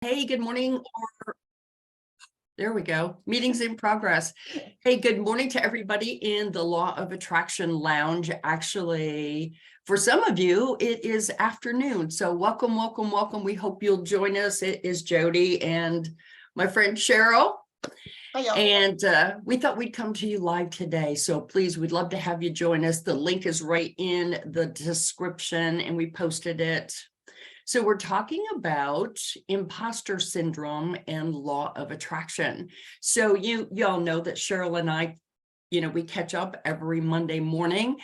Hey, good morning. There we go. Meetings in progress. Hey, good morning to everybody in the Law of Attraction Lounge. Actually, for some of you, it is afternoon. So welcome, welcome, welcome. We hope you'll join us. It is Jody and my friend Cheryl. Hi, and we thought we'd come to you live today. So please, we'd love to have you join us. The link is right in the description and we posted it. So we're talking about imposter syndrome and law of attraction. So y'all know that Cheryl and I, we catch up every Monday morning.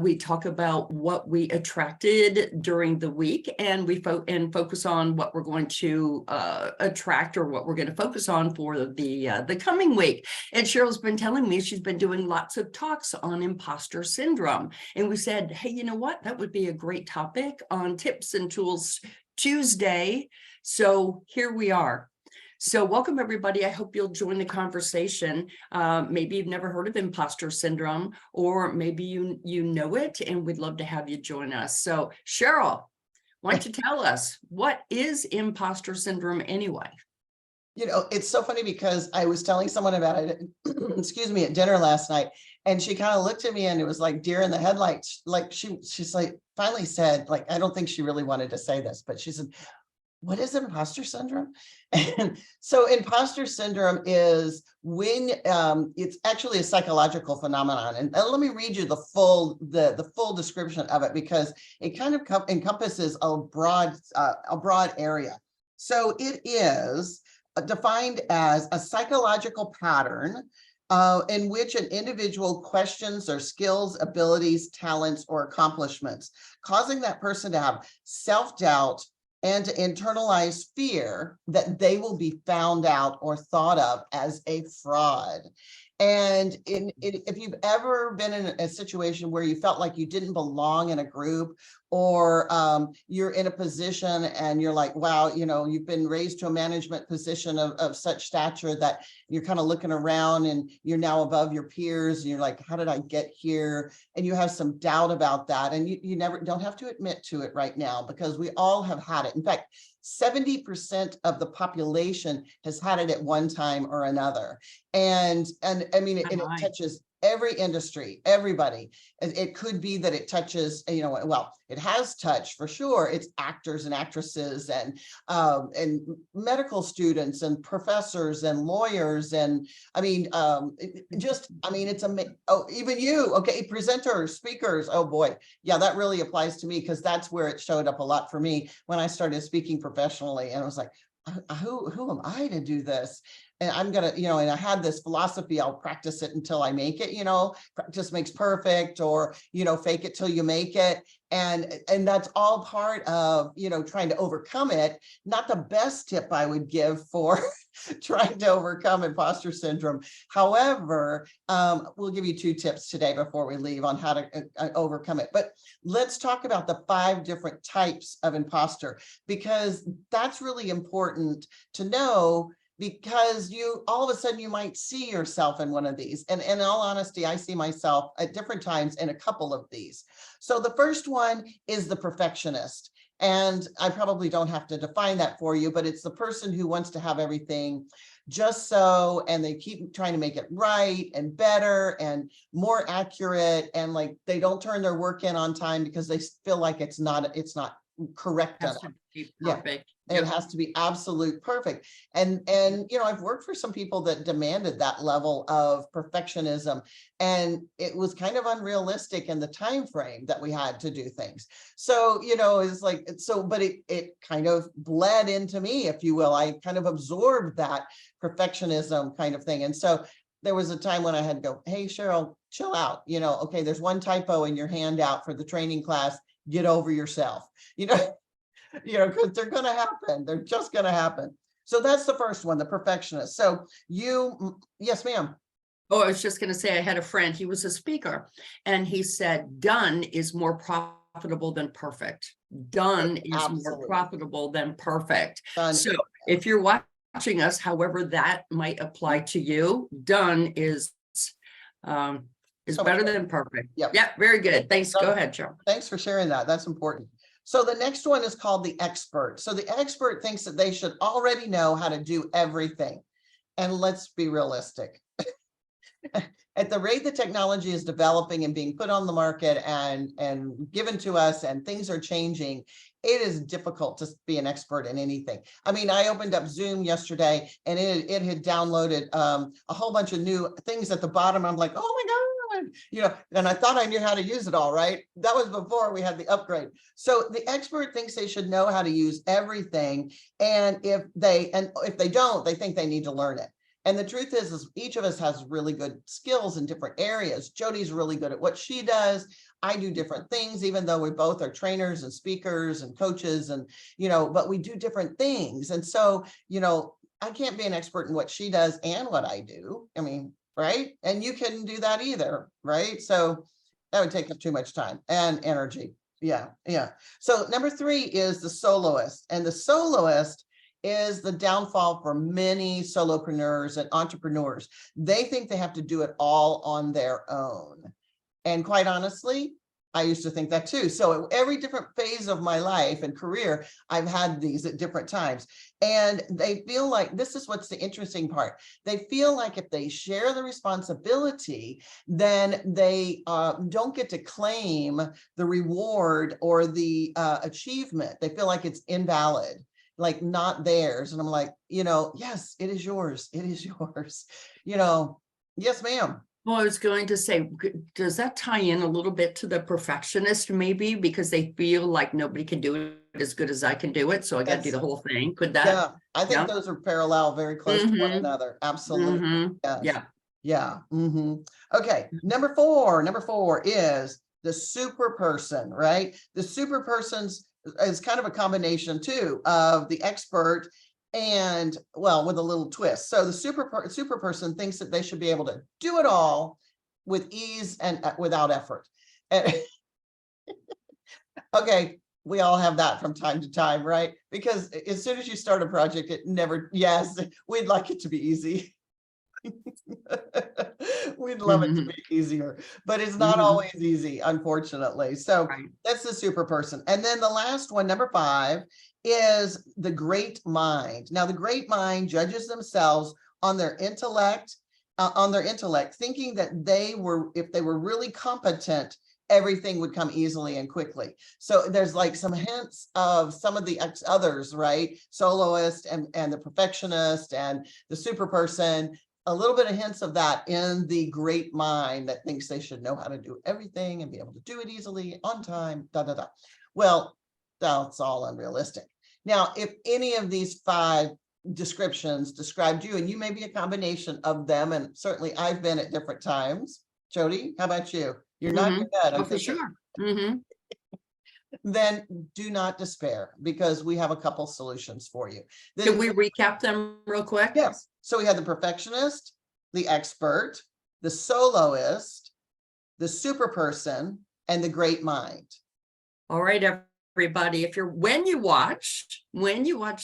We talk about what we attracted during the week, and we focus on what we're going to attract, or what we're going to focus on for the coming week. And Cheryl's been telling me she's been doing lots of talks on imposter syndrome. And we said, hey, you know what? That would be a great topic on Tips and Tools Tuesday. So here we are. So welcome, everybody. I hope you'll join the conversation. Maybe you've never heard of imposter syndrome, or maybe you know it, and we'd love to have you join us. So Cheryl, why don't you tell us, what is imposter syndrome anyway? It's so funny because I was telling someone about it, excuse me, at dinner last night, and she kind of looked at me and it was like deer in the headlights. Like she's like finally said, like, I don't think she really wanted to say this, but she said, what is imposter syndrome? And so imposter syndrome is when it's actually a psychological phenomenon. And let me read you the full description of it, because it kind of encompasses a broad area. So it is defined as a psychological pattern in which an individual questions their skills, abilities, talents, or accomplishments, causing that person to have self-doubt and to internalize fear that they will be found out or thought of as a fraud. And if you've ever been in a situation where you felt like you didn't belong in a group, or you're in a position and you're like, wow, you've been raised to a management position of such stature that you're kind of looking around and you're now above your peers, and you're like, how did I get here? And you have some doubt about that. And you never don't have to admit to it right now, because we all have had it. In fact, 70% of the population has had it at one time or another. And I mean, it touches every industry, everybody. It could be that it touches, well, it has touched for sure. It's actors and actresses and medical students and professors and lawyers. And I mean, it's amazing. Oh, even you, okay, presenters, speakers. Oh boy. Yeah, that really applies to me, because that's where it showed up a lot for me when I started speaking professionally. And I was like, who am I to do this? And I'm gonna, and I had this philosophy, I'll practice it until I make it, practice makes perfect, or, fake it till you make it. And that's all part of, trying to overcome it. Not the best tip I would give for trying to overcome imposter syndrome. However, we'll give you 2 tips today before we leave on how to overcome it. But let's talk about the 5 different types of imposter, because that's really important to know, because all of a sudden you might see yourself in one of these. And in all honesty, I see myself at different times in a couple of these. So the first one is the perfectionist. And I probably don't have to define that for you, but it's the person who wants to have everything just so, and they keep trying to make it right and better and more accurate. And like, they don't turn their work in on time because they feel like it's not correct enough. Perfect. Yeah. It has to be absolute perfect. And I've worked for some people that demanded that level of perfectionism, and it was kind of unrealistic in the time frame that we had to do things. So, it's like, but it kind of bled into me, if you will. I kind of absorbed that perfectionism kind of thing. And so there was a time when I had to go, hey, Cheryl, chill out. Okay, there's one typo in your handout for the training class. Get over yourself, because they're going to happen. They're just going to happen. So that's the first one, the perfectionist. So yes, ma'am. Oh, I was just going to say, I had a friend, he was a speaker, and he said, done is more profitable than perfect. Done is Absolutely. more profitable than perfect. Done. So if you're watching us, however that might apply to you, done is better than perfect. Yep. Yeah, very good. Thanks. Go ahead, Joe. Thanks for sharing that. That's important. So the next one is called the expert. So the expert thinks that they should already know how to do everything. And let's be realistic. At the rate that technology is developing and being put on the market and given to us, and things are changing, it is difficult to be an expert in anything. I mean, I opened up Zoom yesterday and it had downloaded a whole bunch of new things at the bottom. I'm like, oh my God, you know, and I thought I knew how to use it all, right? That was before we had the upgrade. So the expert thinks they should know how to use everything. And if they don't, they think they need to learn it. And the truth is each of us has really good skills in different areas. Jody's really good at what she does. I do different things, even though we both are trainers and speakers and coaches, and, you know, but we do different things. And so, you know, I can't be an expert in what she does and what I do. I mean, right. And you couldn't do that either. Right. So that would take up too much time and energy. Yeah. Yeah. So number 3 is the soloist, and the soloist is the downfall for many solopreneurs and entrepreneurs. They think they have to do it all on their own. And quite honestly, I used to think that too. So every different phase of my life and career, I've had these at different times. And they feel like, this is what's the interesting part. They feel like if they share the responsibility, then they don't get to claim the reward or the achievement. They feel like it's invalid, like not theirs. And I'm like, you know, yes, it is yours. It is yours. You know, yes, ma'am. Well, I was going to say, does that tie in a little bit to the perfectionist, maybe because they feel like nobody can do it as good as I can do it, so I got to do the whole thing? Could that? Yeah, I think Yeah. those are parallel, very close to one another. Absolutely. Yes. Yeah. Yeah. Okay. Number four is the super person, right? The super person's is kind of a combination too of the expert and, well, with a little twist. So the super person thinks that they should be able to do it all with ease and without effort. And okay, we all have that from time to time, right? Because as soon as you start a project, it never, yes, we'd like it to be easy. We'd love it to be easier, but it's not always easy, unfortunately. So that's the super person. And then the last one, number 5, is the great mind. Now, the great mind judges themselves on their intellect, thinking that if they were really competent, everything would come easily and quickly. So there's like some hints of some of the others, right? Soloist and the perfectionist and the super person, a little bit of hints of that in the great mind that thinks they should know how to do everything and be able to do it easily on time, Well, that's all unrealistic. Now, if any of these 5 descriptions described you, and you may be a combination of them, and certainly I've been at different times. Jody, how about you? You're not bad. Oh, for sure. Then do not despair, because we have a couple solutions for you. Can we recap them real quick? Yes. So we have the perfectionist, the expert, the soloist, the super person, and the great mind. All right, everybody. When you watch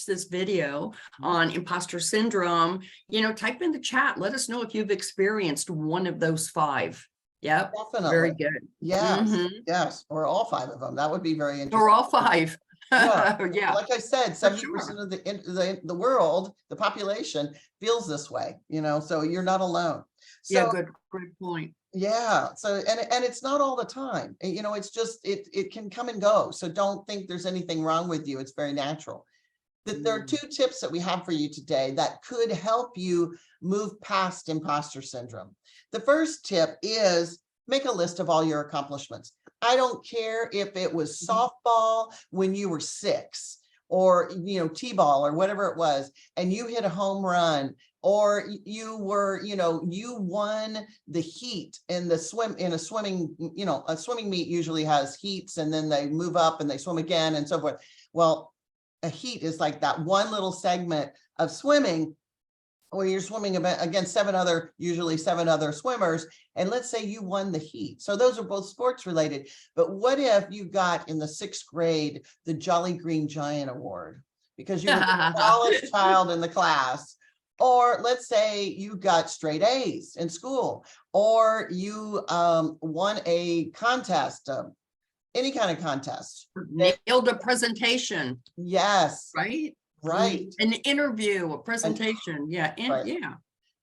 this video on imposter syndrome, you know, type in the chat. Let us know if you've experienced one of those 5. Yep. Definitely. Very good. Yes. Yes. Or all 5 of them. That would be very interesting. Or all 5. Yeah. Yeah. Like I said, 70% of the world, the population feels this way, you know, so you're not alone. So, yeah, good point. Yeah. So, and it's not all the time, you know, it's just, it can come and go. So don't think there's anything wrong with you. It's very natural. There are 2 tips that we have for you today that could help you move past imposter syndrome. The first tip is make a list of all your accomplishments. I don't care if it was softball when you were 6, or, you know, t-ball or whatever it was, and you hit a home run, or you were, you know, you won the heat in a swimming, you know, a swimming meet usually has heats and then they move up and they swim again and so forth. Well, a heat is like that one little segment of swimming where you're swimming against usually 7 other swimmers. And let's say you won the heat. So those are both sports related. But what if you got in the 6th grade, the Jolly Green Giant Award, because you were the smallest child in the class? Or let's say you got straight A's in school, or you won a contest, any kind of contest. Nailed a prepresentation, Yes, right? right. An interview, a And presentation. Yeah. And right. yeah.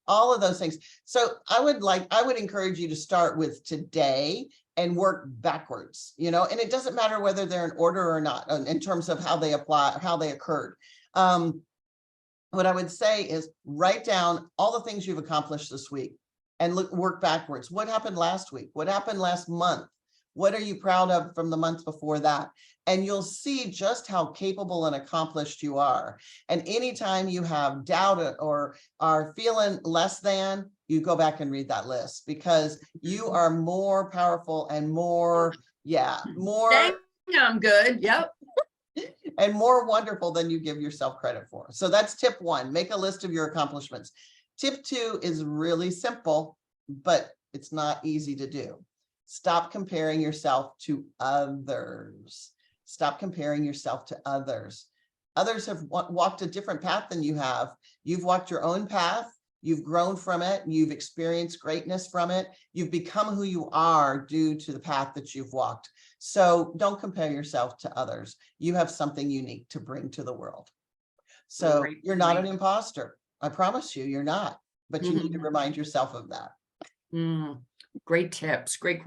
All of those things. So I would encourage you to start with today and work backwards, and it doesn't matter whether they're in order or not in terms of how they apply, how they occurred. What I would say is write down all the things you've accomplished this week and work backwards. What happened last week? What happened last month? What are you proud of from the month before that? And you'll see just how capable and accomplished you are. And anytime you have doubt or are feeling less than, you go back and read that list, because you are more powerful and more, more. Dang, I'm good. Yep. And more wonderful than you give yourself credit for. So that's tip 1, make a list of your accomplishments. Tip 2 is really simple, but it's not easy to do. Stop comparing yourself to others. Stop comparing yourself to others. Others have walked a different path than you have. You've walked your own path. You've grown from it. You've experienced greatness from it. You've become who you are due to the path that you've walked. So don't compare yourself to others. You have something unique to bring to the world. So you're not an imposter. I promise you, you're not, but you need to remind yourself of that. Great tips. Great.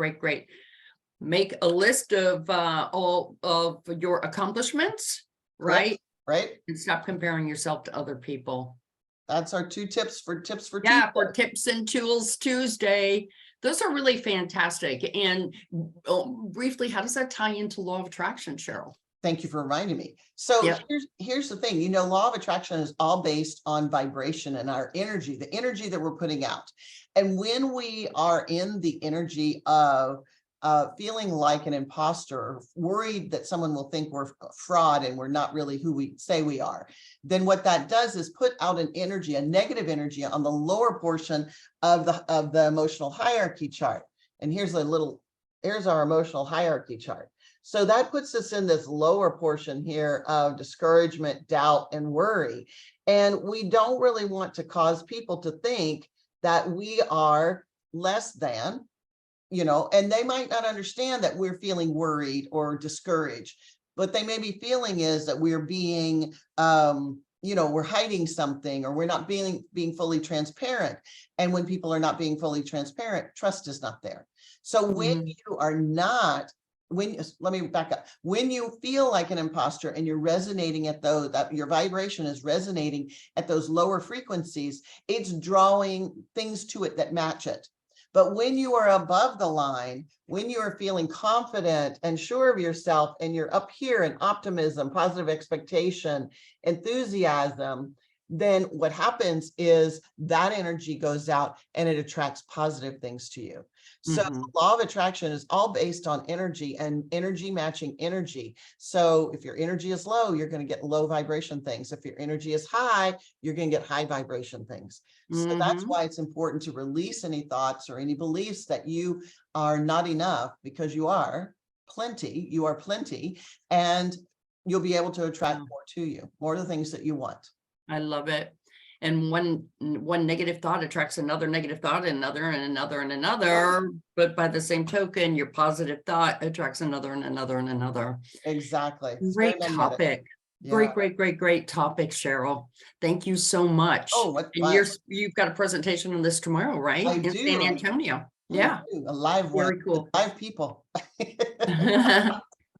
Make a list of all of your accomplishments, right? Right. And stop comparing yourself to other people. That's our 2 tips for Yeah, Tuesday. for Tips and Tools Tuesday. Those are really fantastic. And briefly, how does that tie into law of attraction, Cheryl? Thank you for reminding me. So here's the thing, law of attraction is all based on vibration and our energy, the energy that we're putting out. And when we are in the energy of feeling like an imposter, or worried that someone will think we're a fraud and we're not really who we say we are, then what that does is put out an energy, a negative energy on the lower portion of the emotional hierarchy chart. And here's our emotional hierarchy chart. So that puts us in this lower portion here of discouragement, doubt, and worry. And we don't really want to cause people to think that we are less than, and they might not understand that we're feeling worried or discouraged. What they may be feeling is that we're being, we're hiding something, or we're not being fully transparent. And when people are not being fully transparent, trust is not there. So when you are not, let me back up. When you feel like an imposter and you're resonating at those, that your vibration is resonating at those lower frequencies, it's drawing things to it that match it. But when you are above the line, when you are feeling confident and sure of yourself, and you're up here in optimism, positive expectation, enthusiasm, then what happens is that energy goes out and it attracts positive things to you. So the law of attraction is all based on energy, and energy matching energy. So if your energy is low, you're going to get low vibration things. If your energy is high, you're going to get high vibration things. So that's why it's important to release any thoughts or any beliefs that you are not enough, because you are plenty. You are plenty, and you'll be able to attract more to you, more of the things that you want. I love it. And one negative thought attracts another negative thought, and another and another and another. But by the same token, your positive thought attracts another and another and another. Exactly. Great topic. Yeah. Great topic, Cheryl. Thank you so much. Oh, what fun. And you've got a presentation on this tomorrow, right? I in do. San Antonio. Yeah. A live one. Very cool. 5 people.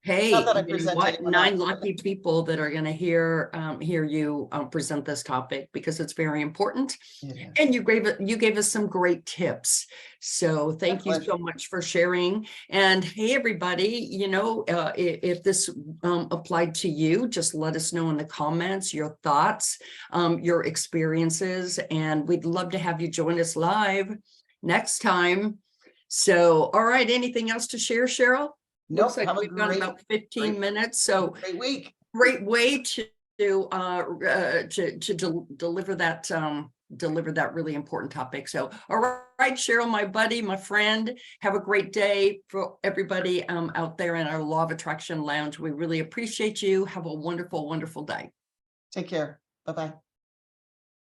Hey, you know what? 9 lucky people that are going to hear you present this topic, because it's very important. And you gave us some great tips. So thank you so much for sharing. And hey, everybody, if this applied to you, just let us know in the comments your thoughts, your experiences, and we'd love to have you join us live next time. So, all right, anything else to share, Cheryl? Nope. Looks like we've got about 15 minutes. So great week. Great way to deliver that really important topic. So, all right, Cheryl, my buddy, my friend, have a great day. For everybody out there in our Law of Attraction Lounge, we really appreciate you. Have a wonderful, wonderful day. Take care. Bye-bye.